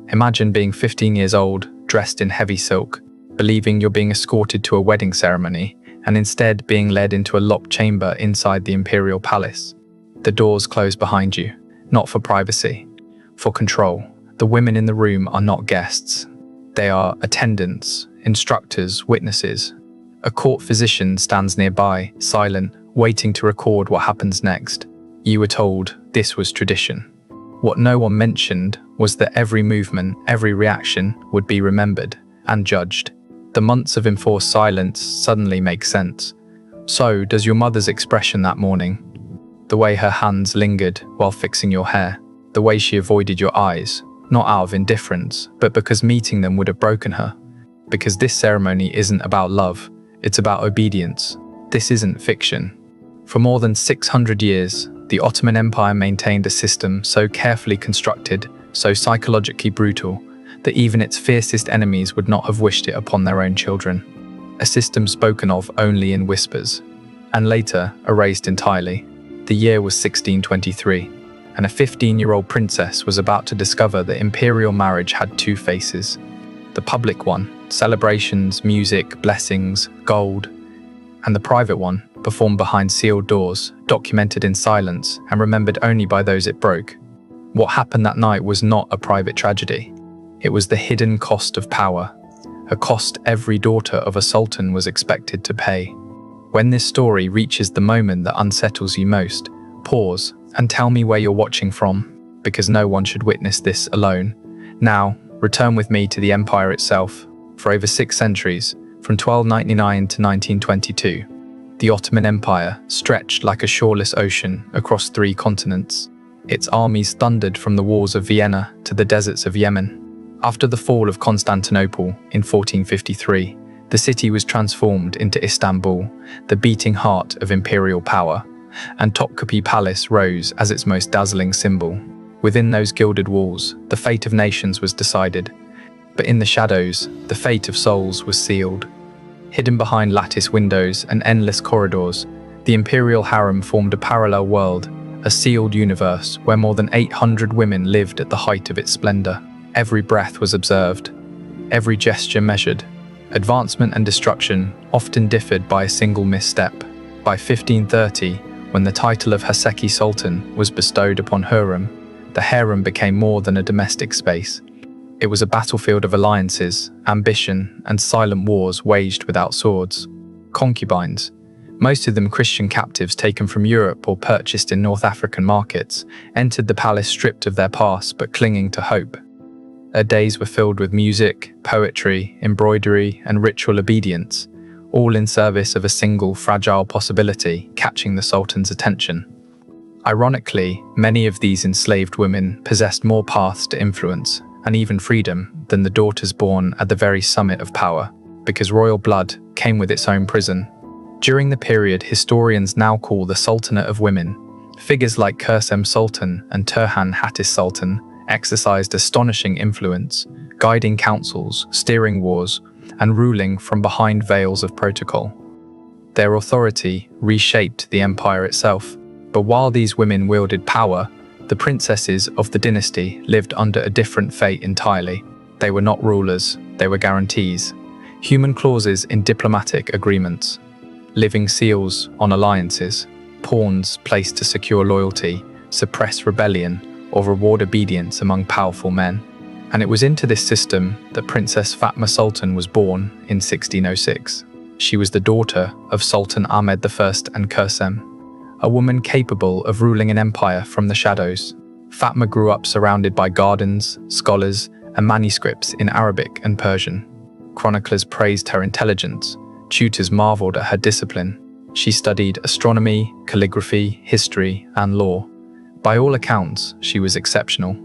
Imagine being 15 years old, dressed in heavy silk, believing you're being escorted to a wedding ceremony, and instead being led into a locked chamber inside the imperial palace. The doors close behind you, not for privacy, for control. The women in the room are not guests. They are attendants, instructors, witnesses. A court physician stands nearby, silent, waiting to record what happens next. You were told this was tradition. What no one mentioned was that every movement, every reaction would be remembered and judged. The months of enforced silence suddenly make sense. So does your mother's expression that morning. The way her hands lingered while fixing your hair. The way she avoided your eyes, not out of indifference, but because meeting them would have broken her. Because this ceremony isn't about love, it's about obedience. This isn't fiction. For more than 600 years, the Ottoman Empire maintained a system so carefully constructed, so psychologically brutal, that even its fiercest enemies would not have wished it upon their own children. A system spoken of only in whispers, and later erased entirely. The year was 1623, and a 15-year-old princess was about to discover that imperial marriage had two faces. The public one, celebrations, music, blessings, gold, and the private one, performed behind sealed doors, documented in silence, and remembered only by those it broke. What happened that night was not a private tragedy. It was the hidden cost of power, a cost every daughter of a sultan was expected to pay. When this story reaches the moment that unsettles you most, pause and tell me where you're watching from, because no one should witness this alone. Now, return with me to the empire itself. For over 6 centuries, from 1299 to 1922, the Ottoman Empire stretched like a shoreless ocean across 3 continents. Its armies thundered from the walls of Vienna to the deserts of Yemen. After the fall of Constantinople in 1453, the city was transformed into Istanbul, the beating heart of imperial power, and Topkapi Palace rose as its most dazzling symbol. Within those gilded walls, the fate of nations was decided, but in the shadows, the fate of souls was sealed. Hidden behind lattice windows and endless corridors, the imperial harem formed a parallel world, a sealed universe where more than 800 women lived at the height of its splendor. Every breath was observed, every gesture measured. Advancement and destruction often differed by a single misstep. By 1530, when the title of Haseki Sultan was bestowed upon Hurrem, the harem became more than a domestic space. It was a battlefield of alliances, ambition, and silent wars waged without swords. Concubines, most of them Christian captives taken from Europe or purchased in North African markets, entered the palace stripped of their past but clinging to hope. Their days were filled with music, poetry, embroidery, and ritual obedience, all in service of a single fragile possibility catching the Sultan's attention. Ironically, many of these enslaved women possessed more paths to influence and even freedom than the daughters born at the very summit of power, because royal blood came with its own prison. During the period historians now call the Sultanate of Women, figures like Kursem Sultan and Turhan Hattis Sultan exercised astonishing influence, guiding councils, steering wars, and ruling from behind veils of protocol. Their authority reshaped the empire itself, but while these women wielded power, the princesses of the dynasty lived under a different fate entirely. They were not rulers, they were guarantees, human clauses in diplomatic agreements, living seals on alliances, pawns placed to secure loyalty, suppress rebellion, or reward obedience among powerful men. And it was into this system that Princess Fatma Sultan was born in 1606. She was the daughter of Sultan Ahmed I and Kursem, a woman capable of ruling an empire from the shadows. Fatma grew up surrounded by gardens, scholars, and manuscripts in Arabic and Persian. Chroniclers praised her intelligence, tutors marveled at her discipline. She studied astronomy, calligraphy, history, and law. By all accounts, she was exceptional.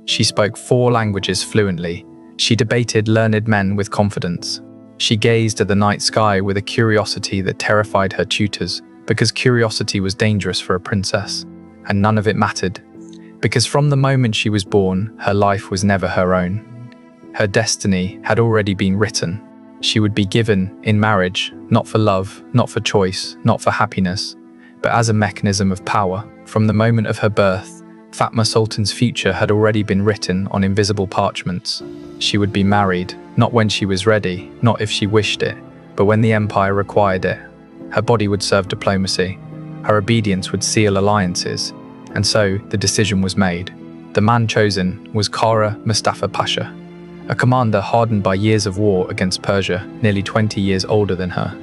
She spoke 4 languages fluently. She debated learned men with confidence. She gazed at the night sky with a curiosity that terrified her tutors, because curiosity was dangerous for a princess, and none of it mattered, because from the moment she was born, her life was never her own. Her destiny had already been written. She would be given in marriage, not for love, not for choice, not for happiness, but as a mechanism of power. From the moment of her birth, Fatma Sultan's future had already been written on invisible parchments. She would be married, not when she was ready, not if she wished it, but when the empire required it. Her body would serve diplomacy. Her obedience would seal alliances. And so the decision was made. The man chosen was Kara Mustafa Pasha, a commander hardened by years of war against Persia, nearly 20 years older than her.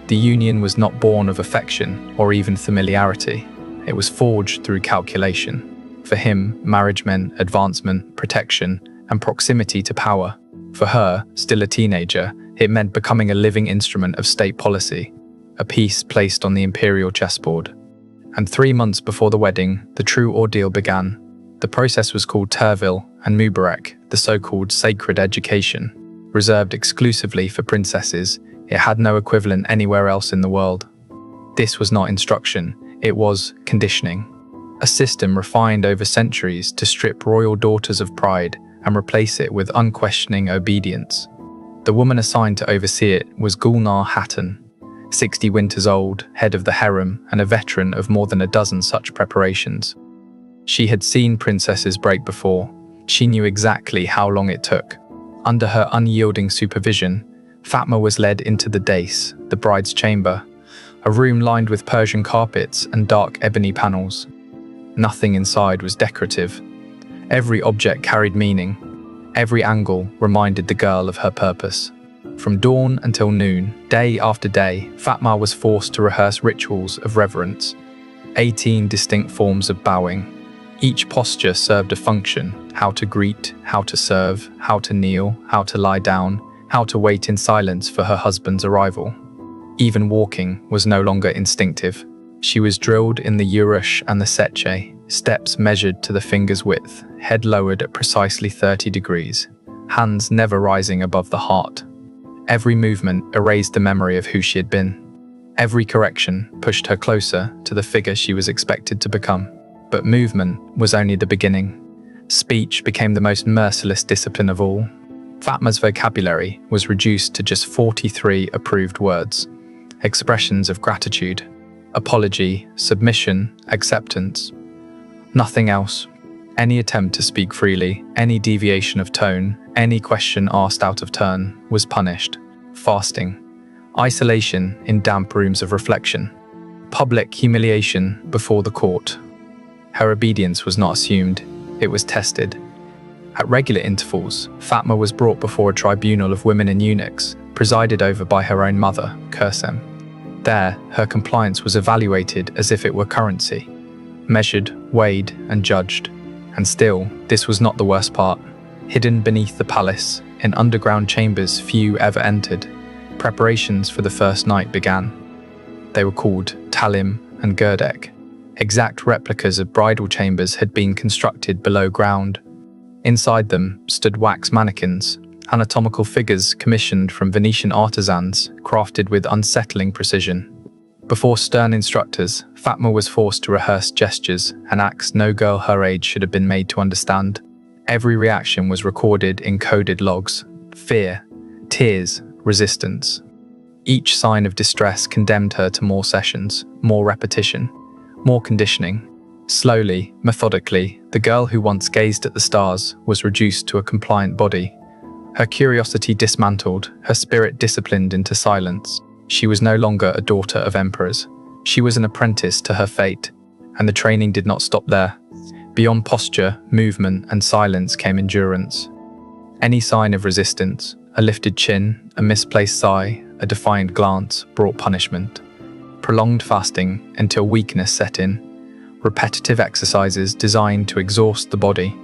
The union was not born of affection or even familiarity. It was forged through calculation. For him, marriage meant advancement, protection, and proximity to power. For her, still a teenager, it meant becoming a living instrument of state policy, a piece placed on the imperial chessboard. And 3 months before the wedding, the true ordeal began. The process was called Tervil and Mubarak, the so-called sacred education. Reserved exclusively for princesses, it had no equivalent anywhere else in the world. This was not instruction, it was conditioning. A system refined over centuries to strip royal daughters of pride and replace it with unquestioning obedience. The woman assigned to oversee it was Gulnar Hatun, 60 winters old, head of the harem and a veteran of more than a dozen such preparations. She had seen princesses break before. She knew exactly how long it took. Under her unyielding supervision, Fatma was led into the dais, the bride's chamber, a room lined with Persian carpets and dark ebony panels. Nothing inside was decorative. Every object carried meaning. Every angle reminded the girl of her purpose. From dawn until noon, day after day, Fatma was forced to rehearse rituals of reverence. 18 distinct forms of bowing. Each posture served a function: how to greet, how to serve, how to kneel, how to lie down, how to wait in silence for her husband's arrival. Even walking was no longer instinctive. She was drilled in the Urush and the Seche, steps measured to the finger's width, head lowered at precisely 30 degrees, hands never rising above the heart. Every movement erased the memory of who she had been. Every correction pushed her closer to the figure she was expected to become. But movement was only the beginning. Speech became the most merciless discipline of all. Fatma's vocabulary was reduced to just 43 approved words, expressions of gratitude, apology, submission, acceptance. Nothing else. Any attempt to speak freely, any deviation of tone, any question asked out of turn was punished. Fasting, isolation in damp rooms of reflection, public humiliation before the court. Her obedience was not assumed, it was tested. At regular intervals, Fatma was brought before a tribunal of women and eunuchs, presided over by her own mother, Kursem. There, her compliance was evaluated as if it were currency, measured, weighed, and judged. And still, this was not the worst part. Hidden beneath the palace, in underground chambers few ever entered, preparations for the first night began. They were called Talim and Gerdek. Exact replicas of bridal chambers had been constructed below ground. Inside them stood wax mannequins, anatomical figures commissioned from Venetian artisans, crafted with unsettling precision. Before stern instructors, Fatma was forced to rehearse gestures and acts no girl her age should have been made to understand. Every reaction was recorded in coded logs: fear, tears, resistance. Each sign of distress condemned her to more sessions, more repetition, more conditioning. Slowly, methodically, the girl who once gazed at the stars was reduced to a compliant body. Her curiosity dismantled, her spirit disciplined into silence. She was no longer a daughter of emperors. She was an apprentice to her fate, and the training did not stop there. Beyond posture, movement, and silence came endurance. Any sign of resistance, a lifted chin, a misplaced sigh, a defiant glance, brought punishment. Prolonged fasting until weakness set in. Repetitive exercises designed to exhaust the body.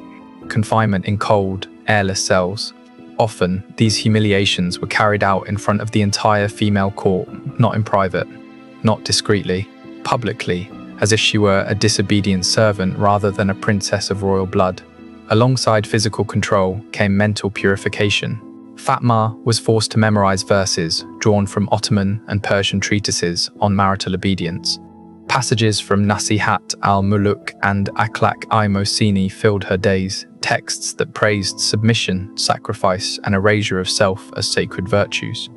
Confinement in cold, airless cells. Often, these humiliations were carried out in front of the entire female court, not in private, not discreetly, publicly, as if she were a disobedient servant rather than a princess of royal blood. Alongside physical control came mental purification. Fatma was forced to memorize verses drawn from Ottoman and Persian treatises on marital obedience. Passages from Nasihat al-Muluk and Akhlaq-i-Mohsini filled her days, texts that praised submission, sacrifice, and erasure of self as sacred virtues.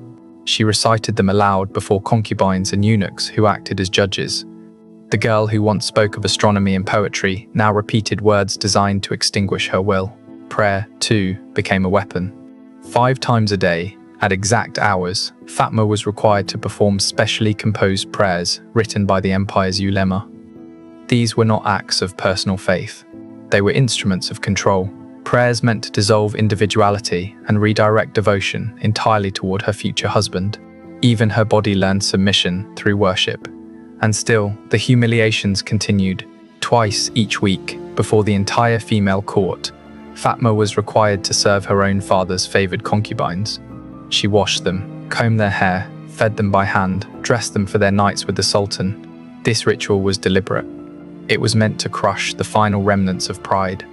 She recited them aloud before concubines and eunuchs who acted as judges. The girl who once spoke of astronomy and poetry now repeated words designed to extinguish her will. Prayer, too, became a weapon. 5 times a day, at exact hours, Fatma was required to perform specially composed prayers written by the empire's ulema. These were not acts of personal faith. They were instruments of control. Prayers meant to dissolve individuality and redirect devotion entirely toward her future husband. Even her body learned submission through worship. And still, the humiliations continued. Twice each week, before the entire female court, Fatma was required to serve her own father's favored concubines. She washed them, combed their hair, fed them by hand, dressed them for their nights with the Sultan. This ritual was deliberate. It was meant to crush the final remnants of pride,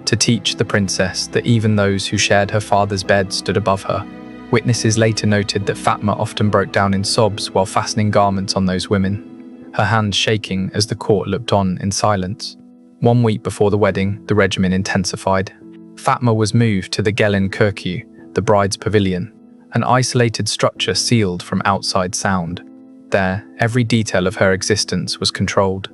to teach the princess that even those who shared her father's bed stood above her. Witnesses later noted that Fatma often broke down in sobs while fastening garments on those women, her hands shaking as the court looked on in silence. 1 week before the wedding, the regimen intensified. Fatma was moved to the Gelin Kirku, the bride's pavilion, an isolated structure sealed from outside sound. There, every detail of her existence was controlled.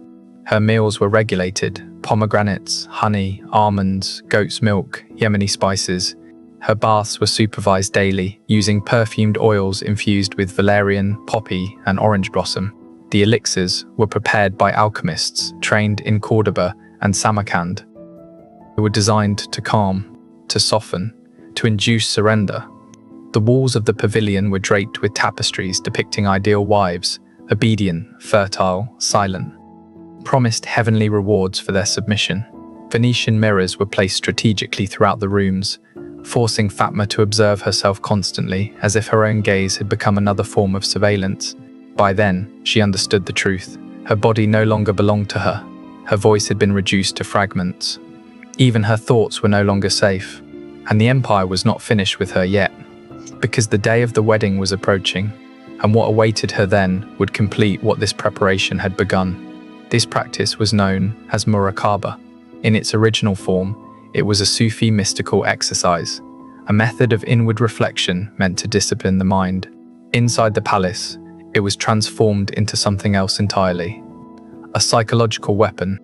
Her meals were regulated: pomegranates, honey, almonds, goat's milk, Yemeni spices. Her baths were supervised daily, using perfumed oils infused with valerian, poppy, and orange blossom. The elixirs were prepared by alchemists trained in Cordoba and Samarkand. They were designed to calm, to soften, to induce surrender. The walls of the pavilion were draped with tapestries depicting ideal wives, obedient, fertile, silent, promised heavenly rewards for their submission. Venetian mirrors were placed strategically throughout the rooms, forcing Fatma to observe herself constantly, as if her own gaze had become another form of surveillance. By then, she understood the truth. Her body no longer belonged to her. Her voice had been reduced to fragments. Even her thoughts were no longer safe. And the empire was not finished with her yet, because the day of the wedding was approaching, and what awaited her then would complete what this preparation had begun. This practice was known as muraqabah. In its original form, it was a Sufi mystical exercise, a method of inward reflection meant to discipline the mind. Inside the palace, it was transformed into something else entirely: a psychological weapon,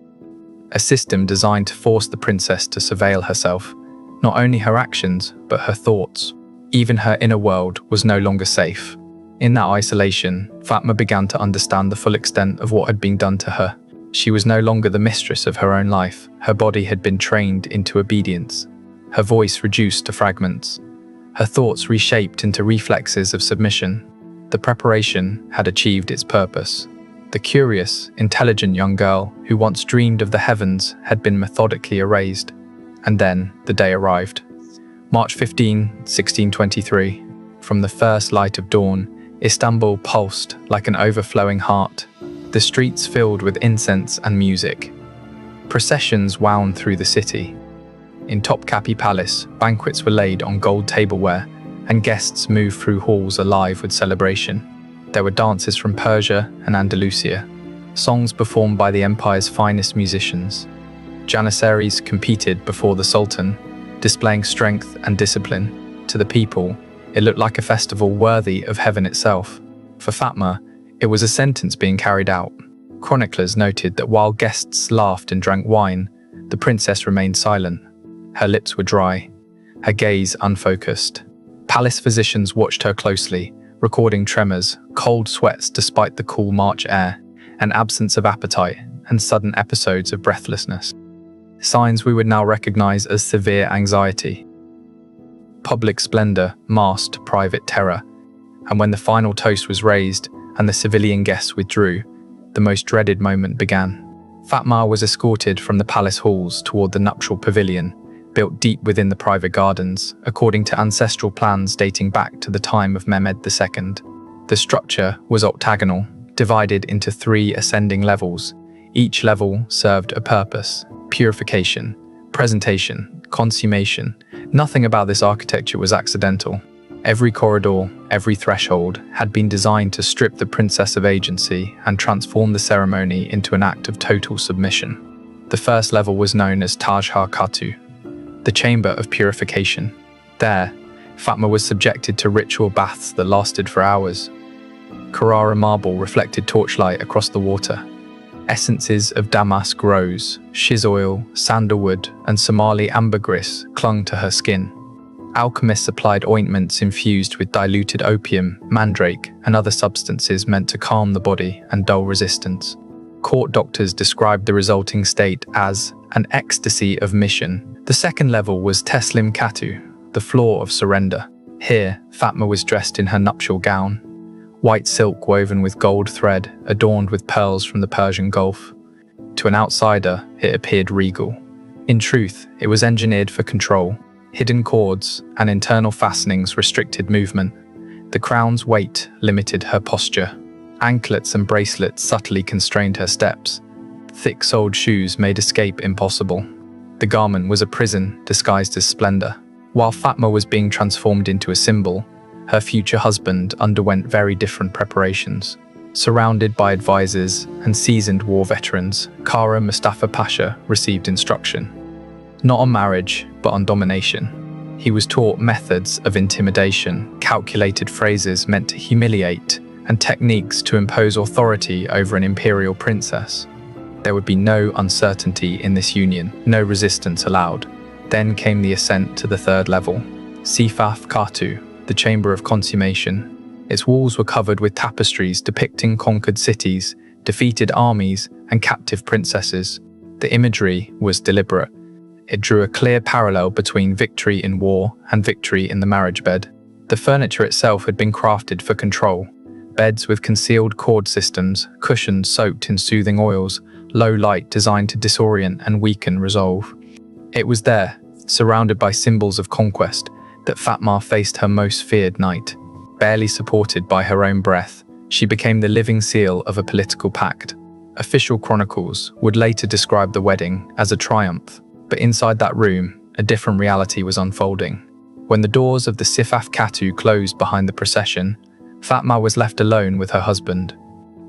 a system designed to force the princess to surveil herself, not only her actions, but her thoughts. Even her inner world was no longer safe. In that isolation, Fatma began to understand the full extent of what had been done to her. She was no longer the mistress of her own life. Her body had been trained into obedience, her voice reduced to fragments, her thoughts reshaped into reflexes of submission. The preparation had achieved its purpose. The curious, intelligent young girl who once dreamed of the heavens had been methodically erased. And then the day arrived. March 15, 1623. From the first light of dawn, Istanbul pulsed like an overflowing heart, the streets filled with incense and music. Processions wound through the city. In Topkapi Palace, banquets were laid on gold tableware, and guests moved through halls alive with celebration. There were dances from Persia and Andalusia, songs performed by the empire's finest musicians. Janissaries competed before the Sultan, displaying strength and discipline. To the people, it looked like a festival worthy of heaven itself. For Fatma, it was a sentence being carried out. Chroniclers noted that while guests laughed and drank wine, the princess remained silent. Her lips were dry, her gaze unfocused. Palace physicians watched her closely, recording tremors, cold sweats despite the cool March air, an absence of appetite, and sudden episodes of breathlessness. Signs we would now recognize as severe anxiety. Public splendor masked private terror, and when the final toast was raised and the civilian guests withdrew, the most dreaded moment began. Fatma was escorted from the palace halls toward the nuptial pavilion, built deep within the private gardens, according to ancestral plans dating back to the time of Mehmed II. The structure was octagonal, divided into 3 ascending levels. Each level served a purpose: purification, presentation, consummation. Nothing about this architecture was accidental. Every corridor, every threshold, had been designed to strip the princess of agency and transform the ceremony into an act of total submission. The first level was known as Taj Katu, the chamber of purification. There, Fatma was subjected to ritual baths that lasted for hours. Carrara marble reflected torchlight across the water. Essences of damask rose, shiz oil, sandalwood, and Somali ambergris clung to her skin. Alchemists applied ointments infused with diluted opium, mandrake, and other substances meant to calm the body and dull resistance. Court doctors described the resulting state as an ecstasy of mission. The second level was Teslim Katu, the floor of surrender. Here, Fatma was dressed in her nuptial gown, white silk woven with gold thread, adorned with pearls from the Persian Gulf. To an outsider, it appeared regal. In truth, it was engineered for control. Hidden cords and internal fastenings restricted movement. The crown's weight limited her posture. Anklets and bracelets subtly constrained her steps. Thick-soled shoes made escape impossible. The garment was a prison disguised as splendor. While Fatma was being transformed into a symbol, her future husband underwent very different preparations. Surrounded by advisors and seasoned war veterans, Kara Mustafa Pasha received instruction. Not on marriage, but on domination. He was taught methods of intimidation, calculated phrases meant to humiliate, and techniques to impose authority over an imperial princess. There would be no uncertainty in this union, no resistance allowed. Then came the ascent to the third level, Sifaf Katu, the Chamber of Consummation. Its walls were covered with tapestries depicting conquered cities, defeated armies, and captive princesses. The imagery was deliberate. It drew a clear parallel between victory in war and victory in the marriage bed. The furniture itself had been crafted for control. Beds with concealed cord systems, cushions soaked in soothing oils, low light designed to disorient and weaken resolve. It was there, surrounded by symbols of conquest, that Fatma faced her most feared night. Barely supported by her own breath, she became the living seal of a political pact. Official chronicles would later describe the wedding as a triumph. But inside that room, a different reality was unfolding. When the doors of the Sifaf Katu closed behind the procession, Fatma was left alone with her husband.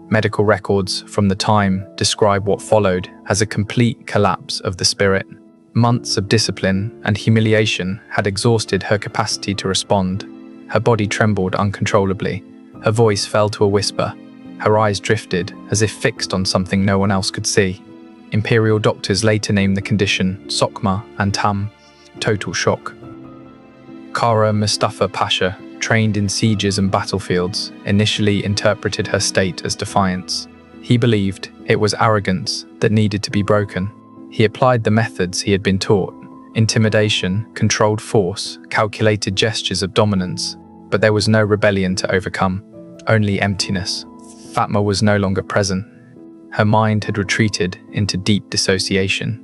Medical records from the time describe what followed as a complete collapse of the spirit. Months of discipline and humiliation had exhausted her capacity to respond. Her body trembled uncontrollably. Her voice fell to a whisper. Her eyes drifted as if fixed on something no one else could see. Imperial doctors later named the condition Sokma and Tam, total shock. Kara Mustafa Pasha, trained in sieges and battlefields, initially interpreted her state as defiance. He believed it was arrogance that needed to be broken. He applied the methods he had been taught: intimidation, controlled force, calculated gestures of dominance. But there was no rebellion to overcome, only emptiness. Fatma was no longer present. Her mind had retreated into deep dissociation,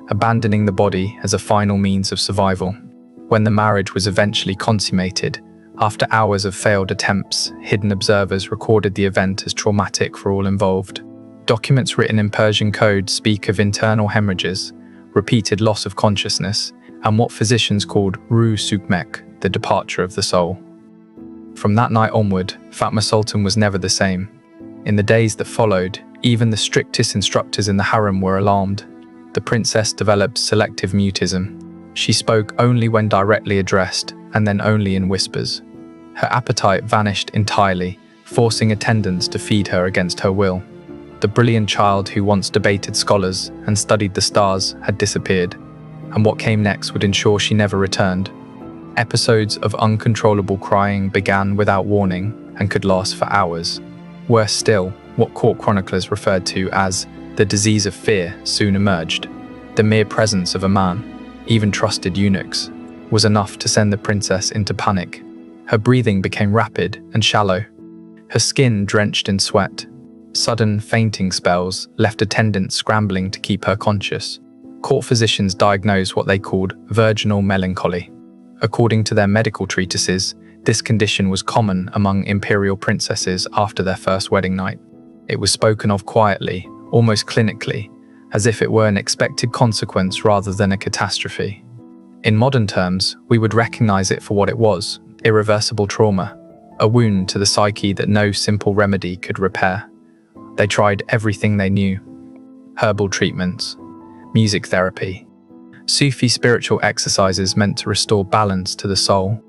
abandoning the body as a final means of survival. When the marriage was eventually consummated, after hours of failed attempts, hidden observers recorded the event as traumatic for all involved. Documents written in Persian code speak of internal hemorrhages, repeated loss of consciousness, and what physicians called ruh sukmek, the departure of the soul. From that night onward, Fatma Sultan was never the same. In the days that followed, even the strictest instructors in the harem were alarmed. The princess developed selective mutism. She spoke only when directly addressed, and then only in whispers. Her appetite vanished entirely, forcing attendants to feed her against her will. The brilliant child who once debated scholars and studied the stars had disappeared, and what came next would ensure she never returned. Episodes of uncontrollable crying began without warning and could last for hours. Worse still, what court chroniclers referred to as the disease of fear soon emerged. The mere presence of a man, even trusted eunuchs, was enough to send the princess into panic. Her breathing became rapid and shallow, her skin drenched in sweat. Sudden fainting spells left attendants scrambling to keep her conscious. Court physicians diagnosed what they called virginal melancholy. According to their medical treatises, this condition was common among imperial princesses after their first wedding night. It was spoken of quietly, almost clinically, as if it were an expected consequence rather than a catastrophe. In modern terms, we would recognize it for what it was: irreversible trauma, a wound to the psyche that no simple remedy could repair. They tried everything they knew: herbal treatments, music therapy, Sufi spiritual exercises meant to restore balance to the soul.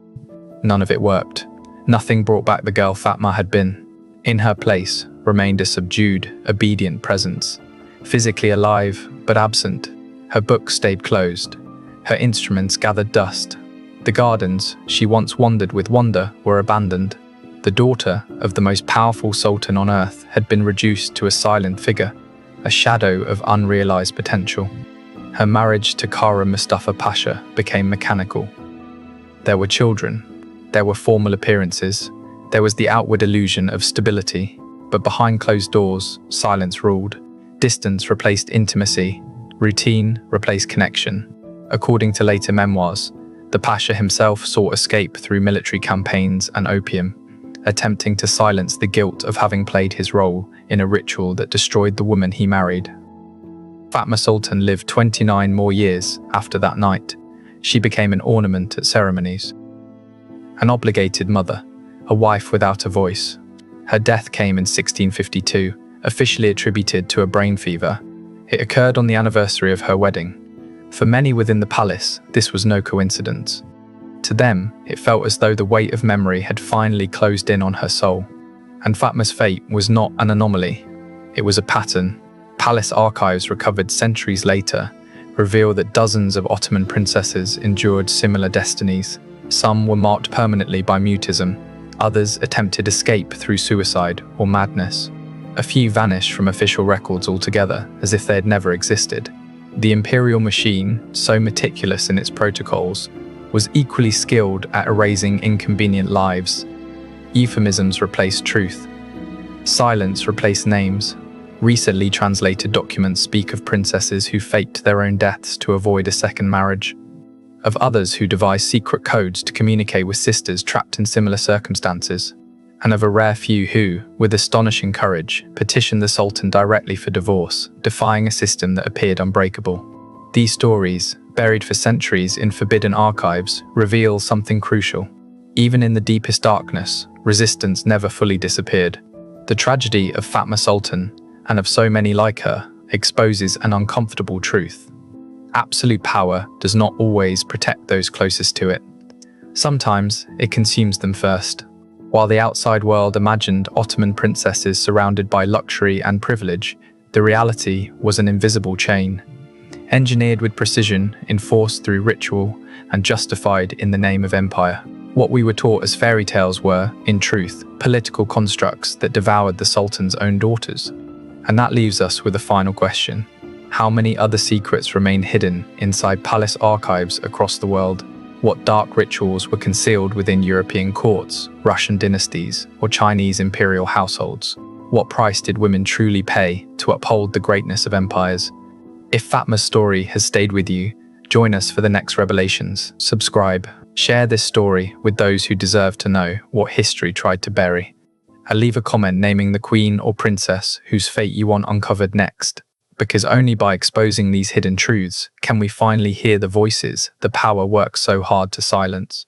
None of it worked. Nothing brought back the girl Fatma had been. In her place remained a subdued, obedient presence, physically alive but absent. Her books stayed closed. Her instruments gathered dust. The gardens she once wandered with wonder were abandoned. The daughter of the most powerful sultan on earth had been reduced to a silent figure, a shadow of unrealized potential. Her marriage to Kara Mustafa Pasha became mechanical. There were children. There were formal appearances. There was the outward illusion of stability. But behind closed doors, silence ruled. Distance replaced intimacy. Routine replaced connection. According to later memoirs, the Pasha himself sought escape through military campaigns and opium, attempting to silence the guilt of having played his role in a ritual that destroyed the woman he married. Fatma Sultan lived 29 more years after that night. She became an ornament at ceremonies. An obligated mother, a wife without a voice. Her death came in 1652, officially attributed to a brain fever. It occurred on the anniversary of her wedding. For many within the palace, this was no coincidence. To them, it felt as though the weight of memory had finally closed in on her soul. And Fatma's fate was not an anomaly. It was a pattern. Palace archives recovered centuries later reveal that dozens of Ottoman princesses endured similar destinies. Some were marked permanently by mutism. Others attempted escape through suicide or madness. A few vanished from official records altogether, as if they had never existed. The imperial machine, so meticulous in its protocols, was equally skilled at erasing inconvenient lives. Euphemisms replaced truth. Silence replaced names. Recently translated documents speak of princesses who faked their own deaths to avoid a second marriage, of others who devised secret codes to communicate with sisters trapped in similar circumstances, and of a rare few who, with astonishing courage, petitioned the Sultan directly for divorce, defying a system that appeared unbreakable. These stories, buried for centuries in forbidden archives, reveal something crucial. Even in the deepest darkness, resistance never fully disappeared. The tragedy of Fatma Sultan, and of so many like her, exposes an uncomfortable truth. Absolute power does not always protect those closest to it. Sometimes it consumes them first. While the outside world imagined Ottoman princesses surrounded by luxury and privilege, the reality was an invisible chain, engineered with precision, enforced through ritual, and justified in the name of empire. What we were taught as fairy tales were, in truth, political constructs that devoured the Sultan's own daughters. And that leaves us with a final question. How many other secrets remain hidden inside palace archives across the world? What dark rituals were concealed within European courts, Russian dynasties, or Chinese imperial households? What price did women truly pay to uphold the greatness of empires? If Fatma's story has stayed with you, join us for the next revelations. Subscribe. Share this story with those who deserve to know what history tried to bury. And leave a comment naming the queen or princess whose fate you want uncovered next. Because only by exposing these hidden truths can we finally hear the voices the power works so hard to silence.